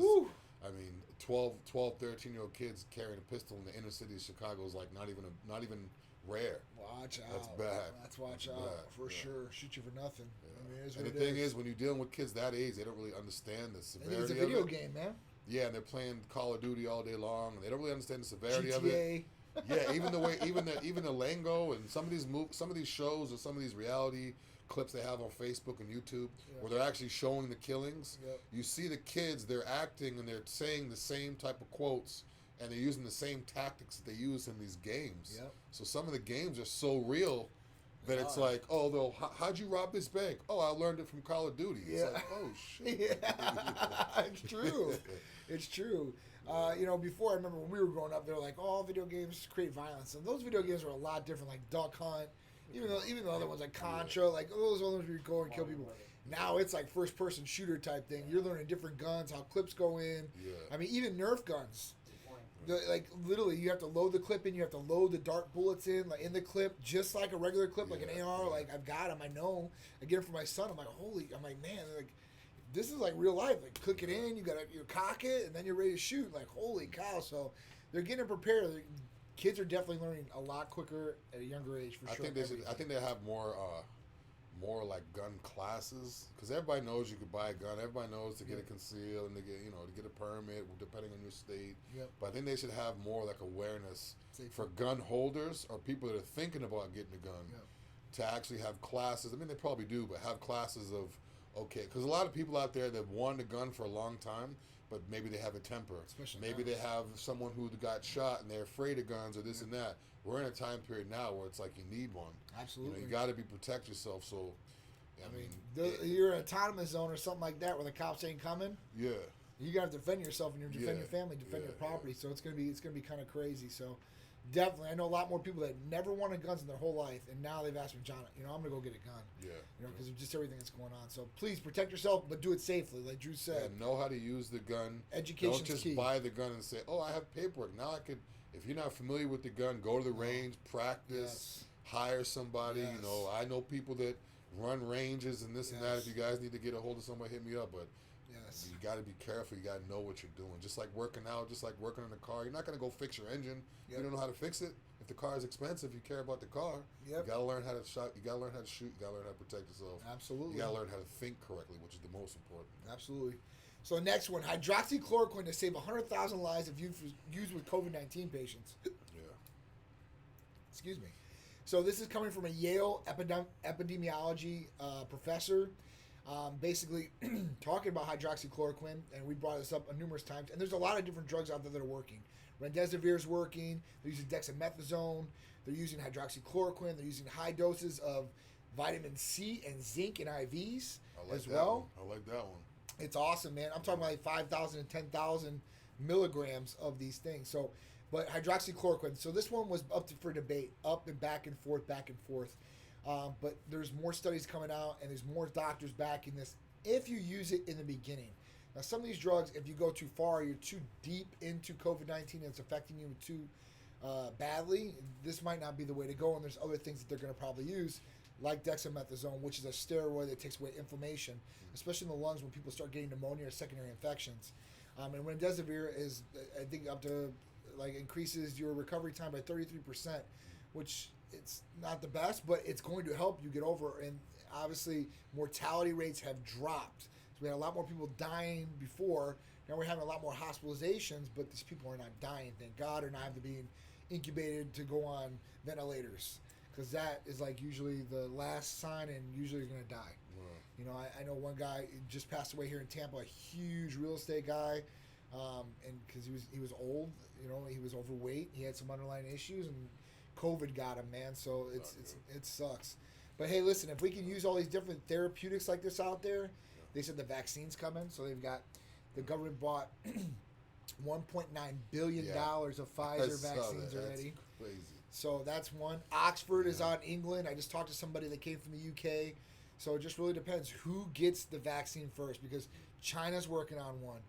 [SPEAKER 3] I mean, 12, 13-year-old kids carrying a pistol in the inner city of Chicago is like not even rare.
[SPEAKER 2] Watch out.
[SPEAKER 3] That's bad.
[SPEAKER 2] That's watch out
[SPEAKER 3] bad.
[SPEAKER 2] for sure. Shoot you for nothing.
[SPEAKER 3] Yeah.
[SPEAKER 2] I mean,
[SPEAKER 3] and the thing is, when you're dealing with kids that age, they don't really understand the severity of it.
[SPEAKER 2] It's a video game, man.
[SPEAKER 3] Yeah, and they're playing Call of Duty all day long, and they don't really understand the severity
[SPEAKER 2] GTA.
[SPEAKER 3] of it. Yeah, even the way, even the lingo, and some of these shows or some of these reality clips they have on Facebook and YouTube, where they're actually showing the killings.
[SPEAKER 2] Yep.
[SPEAKER 3] You see the kids, they're acting and they're saying the same type of quotes, and they're using the same tactics that they use in these games.
[SPEAKER 2] Yep.
[SPEAKER 3] So some of the games are so real that it's like, oh, though, how'd you rob this bank? Oh, I learned it from Call of Duty. It's like, oh shit.
[SPEAKER 2] Yeah, it's true. It's true. Before, I remember when we were growing up, they were like, "Oh, video games create violence," and those video games were a lot different, like Duck Hunt, even the other ones like Contra, like those ones where you go and kill people. Now it's like first-person shooter type thing. You're learning different guns, how clips go in.
[SPEAKER 3] Yeah.
[SPEAKER 2] I mean, even Nerf guns. Like literally, you have to load the clip in. You have to load the dart bullets in, like in the clip, just like a regular clip, like an AR. Like I've got them. I know. I get them for my son. I'm like, man, like this is like real life. Like click it in. You cock it, and then you're ready to shoot. Like holy cow! So they're getting prepared. Kids are definitely learning a lot quicker at a younger age for sure.
[SPEAKER 3] I think they have more like gun classes, because everybody knows you could buy a gun. Everybody knows to get it concealed and to get a permit depending on your state.
[SPEAKER 2] Yep.
[SPEAKER 3] But I think they should have more like awareness for gun holders or people that are thinking about getting a gun to actually have classes. I mean, they probably do, but have classes of because a lot of people out there that wanted a gun for a long time, but maybe they have a temper. Maybe they have someone who got shot and they're afraid of guns or this and that. We're in a time period now where it's like you need one.
[SPEAKER 2] Absolutely.
[SPEAKER 3] You got to protect yourself. So, I mean,
[SPEAKER 2] you're in an autonomous zone or something like that where the cops ain't coming.
[SPEAKER 3] Yeah.
[SPEAKER 2] You gotta defend yourself and you defend your family, defend your property. So it's gonna be kind of crazy. So definitely, I know a lot more people that never wanted guns in their whole life, and now they've asked me, John, I'm gonna go get a gun.
[SPEAKER 3] Yeah.
[SPEAKER 2] Because of just everything that's going on. So please protect yourself, but do it safely, like Drew said.
[SPEAKER 3] Know how to use the gun.
[SPEAKER 2] Education's
[SPEAKER 3] Don't just
[SPEAKER 2] key.
[SPEAKER 3] buy the gun and say, "Oh, I have paperwork." Now I could. If you're not familiar with the gun, go to the range, practice, hire somebody.
[SPEAKER 2] Yes.
[SPEAKER 3] I know people that run ranges and this and that. If you guys need to get a hold of somebody, hit me up. But you got to be careful. You got to know what you're doing. Just like working out, just like working on the car. You're not going to go fix your engine. If you don't know how to fix it. If the car is expensive, you care about the car. You got to learn how to shot. You got to learn how to shoot. You got to learn how to protect yourself.
[SPEAKER 2] Absolutely.
[SPEAKER 3] You got to learn how to think correctly, which is the most important.
[SPEAKER 2] Absolutely. So next one, hydroxychloroquine to save 100,000 lives if used with COVID-19 patients. Excuse me. So this is coming from a Yale epidemiology professor, basically talking about hydroxychloroquine, and we brought this up numerous times. And there's a lot of different drugs out there that are working. Remdesivir is working. They're using dexamethasone. They're using hydroxychloroquine. They're using high doses of vitamin C and zinc in IVs as well.
[SPEAKER 3] I like that one.
[SPEAKER 2] It's awesome, man. I'm talking about like 5,000 and 10,000 milligrams of these things. So, but hydroxychloroquine. So this one was up for debate, up and back and forth, back and forth. But there's more studies coming out, and there's more doctors backing this if you use it in the beginning. Now, some of these drugs, if you go too far, you're too deep into COVID-19 and it's affecting you too badly, this might not be the way to go. And there's other things that they're going to probably use, like dexamethasone, which is a steroid that takes away inflammation, especially in the lungs when people start getting pneumonia or secondary infections. And remdesivir is, I think, up to increases your recovery time by 33%, which it's not the best, but it's going to help you get over. And obviously, mortality rates have dropped. So we had a lot more people dying before. Now we're having a lot more hospitalizations, but these people are not dying, thank God, or not having to be incubated to go on ventilators, because that is usually the last sign, and usually you're going to die. Wow. I know one guy just passed away here in Tampa, a huge real estate guy, and because he was old, he was overweight, he had some underlying issues, and COVID got him, man. So it sucks. But hey, listen, if we can use all these different therapeutics like this out there, they said the vaccine's coming, so the government bought $1.9 billion of Pfizer vaccines already.
[SPEAKER 3] Crazy.
[SPEAKER 2] So that's one. Oxford is out in England. I just talked to somebody that came from the UK. So it just really depends who gets the vaccine first, because China's working on one.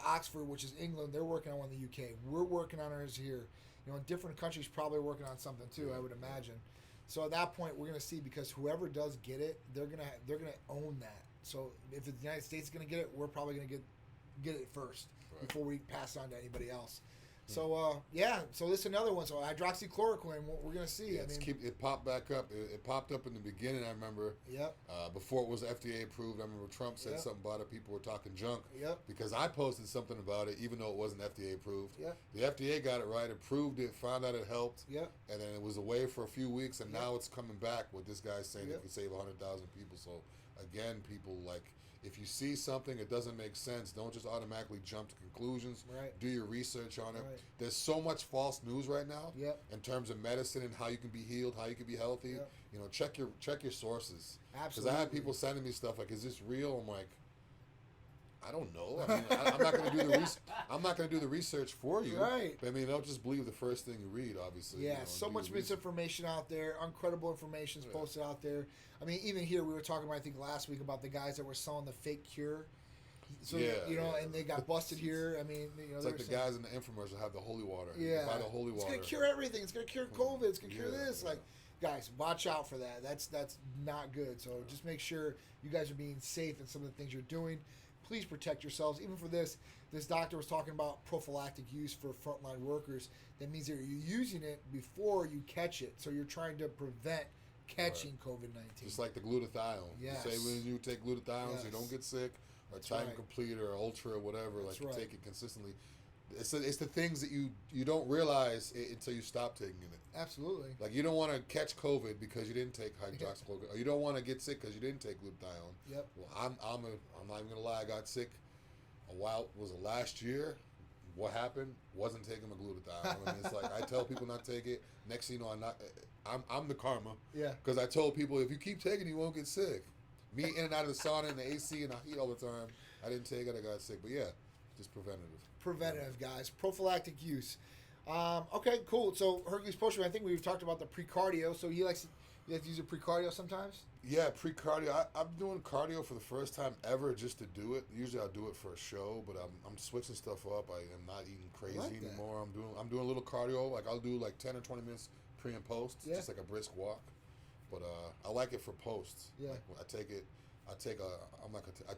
[SPEAKER 2] Oxford, which is England, they're working on one in the UK. We're working on ours here. Different countries probably working on something too, I would imagine. So at that point, we're going to see, because whoever does get it, they're gonna own that. So if the United States is going to get it, we're probably going to get get it first
[SPEAKER 3] Right.
[SPEAKER 2] before we pass it on to anybody else. So so this is another one. So hydroxychloroquine, what we're gonna see.
[SPEAKER 3] Yeah, it popped back up. It popped up in the beginning. I remember.
[SPEAKER 2] Yep.
[SPEAKER 3] Before it was FDA approved, I remember Trump said something about it. People were talking junk.
[SPEAKER 2] Yep.
[SPEAKER 3] Because I posted something about it, even though it wasn't FDA approved.
[SPEAKER 2] Yep.
[SPEAKER 3] The FDA got it right, approved it, found out it helped.
[SPEAKER 2] Yep.
[SPEAKER 3] And then it was away for a few weeks, and now it's coming back with this guy saying it could save 100,000 people. So again, people, like, if you see something that doesn't make sense, don't just automatically jump to conclusions.
[SPEAKER 2] Right.
[SPEAKER 3] Do your research on it.
[SPEAKER 2] Right.
[SPEAKER 3] There's so much false news right now.
[SPEAKER 2] Yep.
[SPEAKER 3] In terms of medicine and how you can be healed, how you can be healthy.
[SPEAKER 2] Yep.
[SPEAKER 3] You know, check your sources.
[SPEAKER 2] Absolutely.
[SPEAKER 3] Because I had people sending me stuff like, "Is this real?" I'm like, I don't know. I mean, I'm not going to do the I'm not going to do the research for you.
[SPEAKER 2] Right.
[SPEAKER 3] But, I mean, don't just believe the first thing you read. Obviously.
[SPEAKER 2] Yeah.
[SPEAKER 3] You know,
[SPEAKER 2] So much misinformation out there. Uncredible information is posted out there. I mean, even here we were talking about, I think last week, about the guys that were selling the fake cure. So and they got busted here. I mean,
[SPEAKER 3] it's like the guys in the infomercial have the holy water.
[SPEAKER 2] Yeah.
[SPEAKER 3] Buy the holy water.
[SPEAKER 2] It's gonna cure everything. It's gonna cure COVID. It's gonna cure this. Like, guys, watch out for that. That's not good. So just make sure you guys are being safe in some of the things you're doing. Please protect yourselves. Even for this doctor was talking about prophylactic use for frontline workers. That means that you're using it before you catch it. So you're trying to prevent catching COVID-19.
[SPEAKER 3] Just like the glutathione.
[SPEAKER 2] Yes.
[SPEAKER 3] You say when you take glutathione, so you don't get sick, or Titan Complete, or Ultra, or whatever.
[SPEAKER 2] That's
[SPEAKER 3] like you take it consistently. It's the things that you don't realize until you stop taking it.
[SPEAKER 2] Absolutely.
[SPEAKER 3] Like, you don't want to catch COVID because you didn't take hydroxychloroquine, or you don't want to get sick because you didn't take glutathione.
[SPEAKER 2] Yep.
[SPEAKER 3] Well, I'm not even gonna lie. I got sick was it last year? What happened? Wasn't taking my glutathione. I mean, it's like, I tell people not to take it. Next thing you know, I'm the karma.
[SPEAKER 2] Yeah.
[SPEAKER 3] Because I told people, if you keep taking it, you won't get sick. Me in and out of the sauna and the AC and the heat all the time. I didn't take it. I got sick. But yeah, just preventative,
[SPEAKER 2] guys. Prophylactic use. Okay, cool. So Hercules Potion, I think we've talked about the precardio. So you like to use a precardio sometimes?
[SPEAKER 3] Yeah, pre-cardio. I'm doing cardio for the first time ever just to do it. Usually I'll do it for a show, but I'm switching stuff up. I am not eating crazy anymore. I'm doing a little cardio. Like, I'll do like 10 or 20 minutes pre and post, just like a brisk walk. But I like it for posts.
[SPEAKER 2] Yeah.
[SPEAKER 3] Like, when I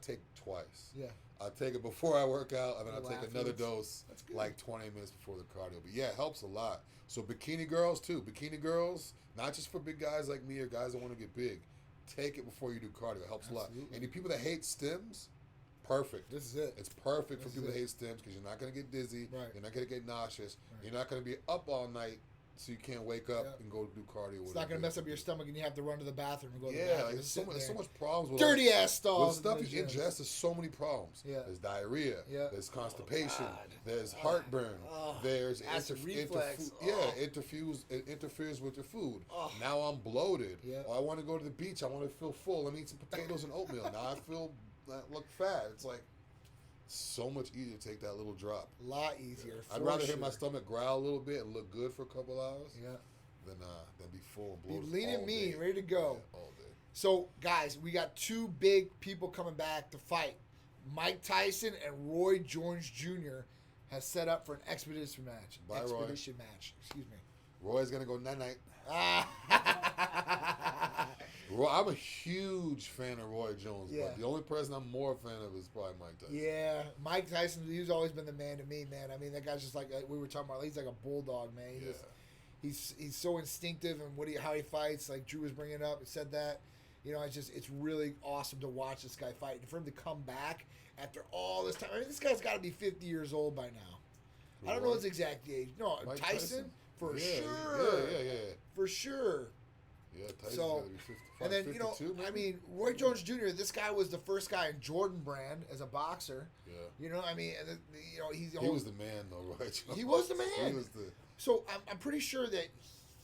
[SPEAKER 3] take twice.
[SPEAKER 2] Yeah.
[SPEAKER 3] I take it before I work out, and then I'll take another
[SPEAKER 2] afterwards.
[SPEAKER 3] dose like 20 minutes before the cardio. But yeah, it helps a lot. So bikini girls too. Bikini girls, not just for big guys like me or guys that want to get big. Take it before you do cardio. It helps a lot. And the people that hate stims, perfect.
[SPEAKER 2] This is it.
[SPEAKER 3] It's perfect for people that hate stims because you're not going to get dizzy.
[SPEAKER 2] Right.
[SPEAKER 3] You're not going to get nauseous.
[SPEAKER 2] Right.
[SPEAKER 3] You're not going to be up all night so you can't wake up and go do cardio.
[SPEAKER 2] It's not going to mess up your stomach and you have to run to the bathroom and go to the bathroom.
[SPEAKER 3] There's so much problems with
[SPEAKER 2] dirty ass stalls.
[SPEAKER 3] With stuff you ingest, there's so many problems.
[SPEAKER 2] Yeah.
[SPEAKER 3] There's diarrhea.
[SPEAKER 2] Yeah.
[SPEAKER 3] There's constipation. There's heartburn. There's
[SPEAKER 2] acid reflux.
[SPEAKER 3] It interferes with your food. Now I'm bloated.
[SPEAKER 2] Yeah.
[SPEAKER 3] Or I want to go to the beach. I want to feel full. Let me eat some potatoes and oatmeal. Now I look fat. It's like so much easier to take that little drop.
[SPEAKER 2] A lot easier.
[SPEAKER 3] I'd rather hear my stomach growl a little bit and look good for a couple hours.
[SPEAKER 2] Yeah.
[SPEAKER 3] Than be full and bloated.
[SPEAKER 2] Be lean and mean, ready to go.
[SPEAKER 3] Yeah, all day.
[SPEAKER 2] So, guys, we got two big people coming back to fight. Mike Tyson and Roy Jones Jr. has set up for an expedition match. Excuse me.
[SPEAKER 3] Roy's gonna go night-night. Roy, I'm a huge fan of Roy Jones, but the only person I'm more a fan of is probably Mike Tyson.
[SPEAKER 2] Yeah, Mike Tyson, he's always been the man to me, man. I mean, that guy's just like we were talking about. He's like a bulldog, man. He's so instinctive and how he fights. Like Drew was bringing up, said that. You know, it's really awesome to watch this guy fight and for him to come back after all this time. I mean, this guy's got to be 50 years old by now. I don't know his exact age. No,
[SPEAKER 3] Mike
[SPEAKER 2] Tyson for sure.
[SPEAKER 3] Yeah.
[SPEAKER 2] For sure.
[SPEAKER 3] Yeah, Tyson's got to be 55,
[SPEAKER 2] and then
[SPEAKER 3] 52, maybe?
[SPEAKER 2] I mean, Roy Jones Jr. This guy was the first guy in Jordan Brand as a boxer.
[SPEAKER 3] Yeah.
[SPEAKER 2] You know, I mean,
[SPEAKER 3] he was the man though, Roy Jones.
[SPEAKER 2] He was the man.
[SPEAKER 3] He was the.
[SPEAKER 2] So I'm pretty sure that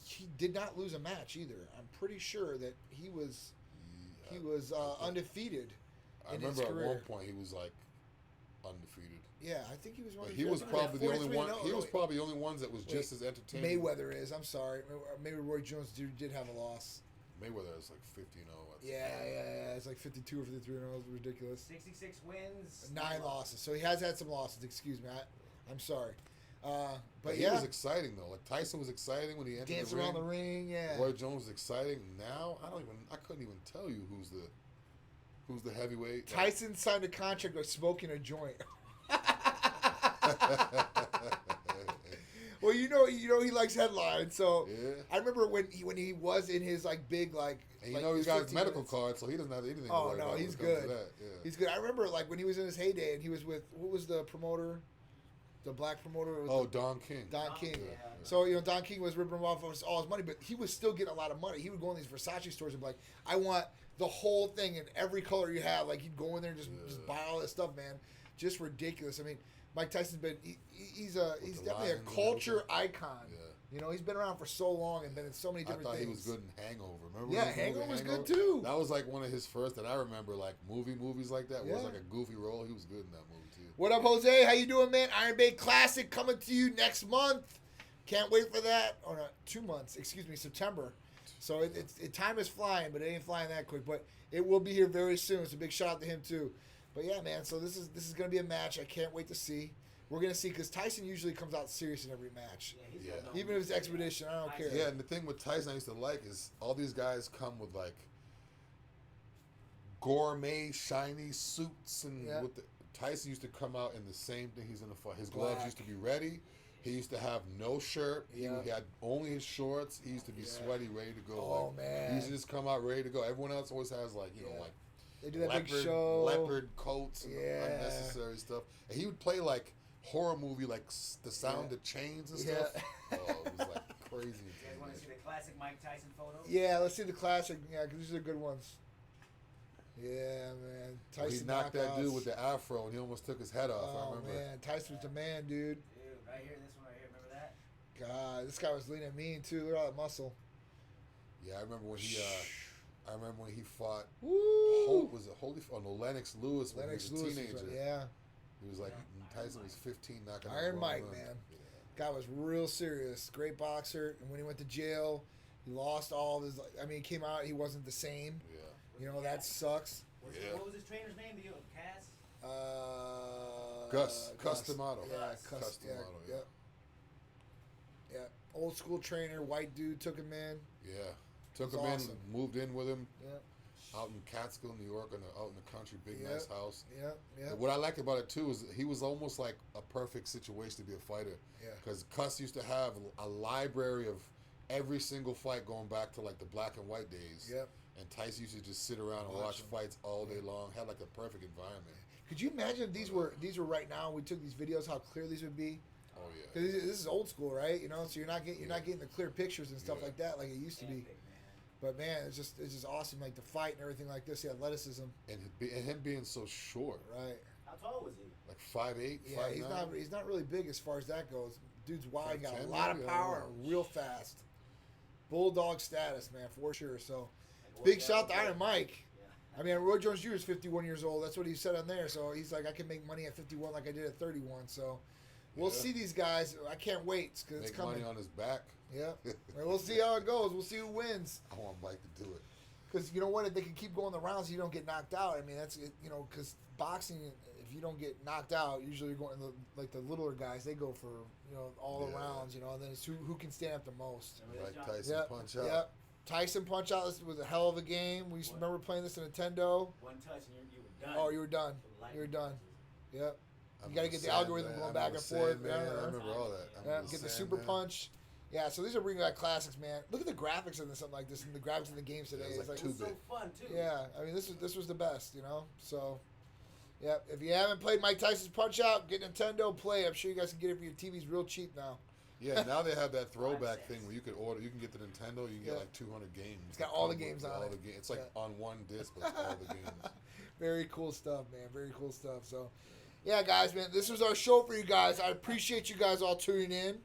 [SPEAKER 2] he did not lose a match either. I'm pretty sure that he was undefeated.
[SPEAKER 3] I remember at one point he was like undefeated.
[SPEAKER 2] Yeah, I think he was one.
[SPEAKER 3] He was probably the only one. He was probably the only one that was just as entertaining.
[SPEAKER 2] Mayweather is. I'm sorry. Maybe Roy Jones did have a loss.
[SPEAKER 3] Mayweather is like 50-0.
[SPEAKER 2] Yeah. It's like 52 or 53-0. It's ridiculous.
[SPEAKER 1] 66 wins.
[SPEAKER 2] 9 losses. So he has had some losses. Excuse me. I'm sorry. But
[SPEAKER 3] he was exciting though. Like Tyson was exciting when he entered
[SPEAKER 2] danced
[SPEAKER 3] the ring.
[SPEAKER 2] around the ring. Yeah.
[SPEAKER 3] Roy Jones was exciting. Now I couldn't even tell you who's the heavyweight.
[SPEAKER 2] Tyson signed a contract with smoking a joint. Well, you know, he likes headlines. So
[SPEAKER 3] Yeah.
[SPEAKER 2] I remember when he was in his like big like.
[SPEAKER 3] And
[SPEAKER 2] like,
[SPEAKER 3] he's got his medical
[SPEAKER 2] minutes.
[SPEAKER 3] card, so he doesn't have anything to
[SPEAKER 2] Oh
[SPEAKER 3] worry
[SPEAKER 2] no,
[SPEAKER 3] about.
[SPEAKER 2] he's
[SPEAKER 3] when it comes
[SPEAKER 2] good.
[SPEAKER 3] to that. Yeah.
[SPEAKER 2] He's good. I remember like when he was in his heyday, and he was with what was the promoter, the black promoter.
[SPEAKER 3] Don King.
[SPEAKER 2] Don King.
[SPEAKER 1] Yeah.
[SPEAKER 2] So Don King was ripping him off of all his money, but he was still getting a lot of money. He would go in these Versace stores and be like, "I want the whole thing in every color you have." Like he'd go in there and just buy all this stuff, man. Just ridiculous. I mean, Mike Tyson's been he's definitely a culture icon.
[SPEAKER 3] Yeah.
[SPEAKER 2] You know, he's been around for so long and been in so many different things.
[SPEAKER 3] I thought he was good in Hangover. Remember?
[SPEAKER 2] Yeah, Hangover was good too.
[SPEAKER 3] That was like one of his first that I remember, like movies like that.
[SPEAKER 2] Yeah.
[SPEAKER 3] Was like a goofy role. He was good in that movie too.
[SPEAKER 2] What up, Jose? How you doing, man? Iron Bay Classic coming to you next month. Can't wait for that. Or no, 2 months. Excuse me, September. So time is flying, but it ain't flying that quick. But it will be here very soon. So big shout out to him too. But yeah, man. So this is gonna be a match I can't wait to see. We're gonna see because Tyson usually comes out serious in every match.
[SPEAKER 1] Yeah.
[SPEAKER 2] Even if it's expedition, I don't care.
[SPEAKER 3] Yeah, and the thing with Tyson I used to like is all these guys come with like gourmet, shiny suits, and with Tyson used to come out in the same thing. He's in the fight. His gloves used to be ready. He used to have no shirt. He had only his shorts. He used to be sweaty, ready to go.
[SPEAKER 2] Oh man!
[SPEAKER 3] He used to just come out ready to go. Everyone else always has like like
[SPEAKER 2] they do that big show,
[SPEAKER 3] leopard coats, and unnecessary stuff. And he would play like horror movie like The Sound of Chains and stuff. Oh, it was like crazy.
[SPEAKER 1] You guys want to see the classic Mike Tyson photo?
[SPEAKER 2] Yeah, let's see the classic. Yeah, because these are good ones. Yeah, man. Tyson
[SPEAKER 3] he knocked that
[SPEAKER 2] knockouts.
[SPEAKER 3] dude with the afro, and he almost took his head off. I
[SPEAKER 2] Oh
[SPEAKER 3] remember.
[SPEAKER 2] man, Tyson was the man, dude.
[SPEAKER 1] Dude, right here, this one right here. Remember that?
[SPEAKER 2] God, this guy was lean and mean too. Look at all that muscle.
[SPEAKER 3] Yeah, I remember when he. I remember when he fought.
[SPEAKER 2] Woo!
[SPEAKER 3] Was it Holyfield? Oh no, Lennox Lewis when
[SPEAKER 2] Lennox
[SPEAKER 3] he was a
[SPEAKER 2] Lewis
[SPEAKER 3] teenager. He was like Tyson was 15, knocking
[SPEAKER 2] Iron
[SPEAKER 3] him
[SPEAKER 2] Mike, man. Guy was real serious. Great boxer. And when he went to jail, he lost all of his. I mean, he came out. He wasn't the same.
[SPEAKER 3] Yeah.
[SPEAKER 2] You know that sucks.
[SPEAKER 1] What was his trainer's name? Cass?
[SPEAKER 3] Gus Customato.
[SPEAKER 2] Yeah,
[SPEAKER 3] Customato.
[SPEAKER 2] Yeah. Yeah. Old school trainer, white dude, took him in.
[SPEAKER 3] Yeah. Took
[SPEAKER 2] That's
[SPEAKER 3] him
[SPEAKER 2] awesome.
[SPEAKER 3] in, moved in with him.
[SPEAKER 2] Yeah.
[SPEAKER 3] Out in Catskill, New York, out in the country, big nice house.
[SPEAKER 2] Yeah, yeah.
[SPEAKER 3] And what I liked about it too is he was almost like a perfect situation to be a fighter.
[SPEAKER 2] Yeah.
[SPEAKER 3] Because Cuss used to have a library of every single fight going back to like the black and white days.
[SPEAKER 2] Yep.
[SPEAKER 3] And Tyson used to just sit around and watch fights all day long. Had like a perfect environment.
[SPEAKER 2] Could you imagine if these were right now? We took these videos, how clear these would be.
[SPEAKER 3] Oh yeah.
[SPEAKER 2] Because this is old school, right? You know, so you're not getting the clear pictures and stuff like that like it used to be. But man, it's just awesome, like the fight and everything like this, the athleticism.
[SPEAKER 3] And him being so short.
[SPEAKER 2] Right.
[SPEAKER 1] How tall was he?
[SPEAKER 3] Like 5'8",
[SPEAKER 2] Yeah,
[SPEAKER 3] 5'9".
[SPEAKER 2] he's not really big as far as that goes. Dude's wide, got a
[SPEAKER 3] 5'10",
[SPEAKER 2] lot of
[SPEAKER 3] maybe?
[SPEAKER 2] power, real fast. Bulldog status, man, for sure. So, big shout to Iron Mike. I mean, Roy Jones Jr. is 51 years old. That's what he said on there. So he's like, I can make money at 51 like I did at 31. So we'll see these guys. I can't wait because it's coming.
[SPEAKER 3] Make money on his back.
[SPEAKER 2] Yeah. We'll see how it goes. We'll see who wins.
[SPEAKER 3] I want Mike to do it.
[SPEAKER 2] Because you know what? If they can keep going the rounds, you don't get knocked out. I mean, that's because boxing, if you don't get knocked out, usually you're going like the littler guys. They go for all the rounds. And then it's who can stand up the most.
[SPEAKER 3] Like Tyson punch out.
[SPEAKER 2] Yep. Tyson punch out. This was a hell of a game. We remember playing this in Nintendo.
[SPEAKER 1] One touch and you were done.
[SPEAKER 2] Oh, you were done. You were done. Yep. You got to get the algorithm going back and forth.
[SPEAKER 3] Man, I remember all that.
[SPEAKER 2] Get the super punch. Yeah, so these are bringing back classics, man. Look at the graphics in something like this, and the graphics in the games today.
[SPEAKER 3] It's like too
[SPEAKER 1] so fun too.
[SPEAKER 2] Yeah, I mean this was the best, So, yeah, if you haven't played Mike Tyson's Punch Out, get Nintendo, play. I'm sure you guys can get it for your TVs real cheap now.
[SPEAKER 3] Yeah, now they have that throwback thing where you can get the Nintendo, you can get like 200 games.
[SPEAKER 2] It's got all the games on it.
[SPEAKER 3] It's like on one disc, but it's all the games.
[SPEAKER 2] Very cool stuff, man. Very cool stuff. So, yeah, guys, man, this was our show for you guys. I appreciate you guys all tuning in.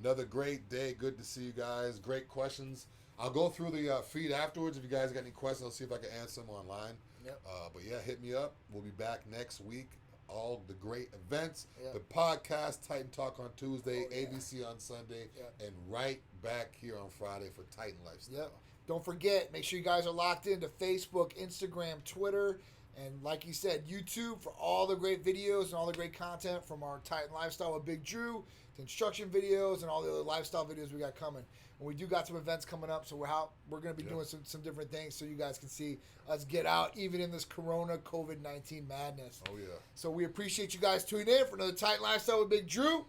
[SPEAKER 3] Another great day. Good to see you guys. Great questions. I'll go through the feed afterwards. If you guys got any questions, I'll see if I can answer them online.
[SPEAKER 2] Yep.
[SPEAKER 3] But yeah, hit me up. We'll be back next week. All the great events.
[SPEAKER 2] Yep.
[SPEAKER 3] The podcast, Titan Talk on Tuesday,
[SPEAKER 2] Oh, yeah.
[SPEAKER 3] ABC on Sunday,
[SPEAKER 2] Yep.
[SPEAKER 3] and right back here on Friday for Titan Lifestyle.
[SPEAKER 2] Yep. Don't forget, make sure you guys are locked into Facebook, Instagram, Twitter. And like he said, YouTube for all the great videos and all the great content from our Titan Lifestyle with Big Drew to instruction videos and all the other lifestyle videos we got coming. And we do got some events coming up, so we're going to be doing some different things so you guys can see us get out even in this Corona COVID-19 madness.
[SPEAKER 3] Oh, yeah.
[SPEAKER 2] So we appreciate you guys tuning in for another Titan Lifestyle with Big Drew.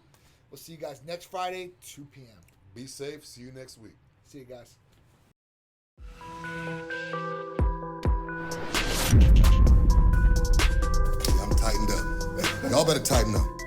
[SPEAKER 2] We'll see you guys next Friday, 2 p.m.
[SPEAKER 3] Be safe. See you next week.
[SPEAKER 2] See you guys.
[SPEAKER 3] I'm tightened up. Y'all better tighten up.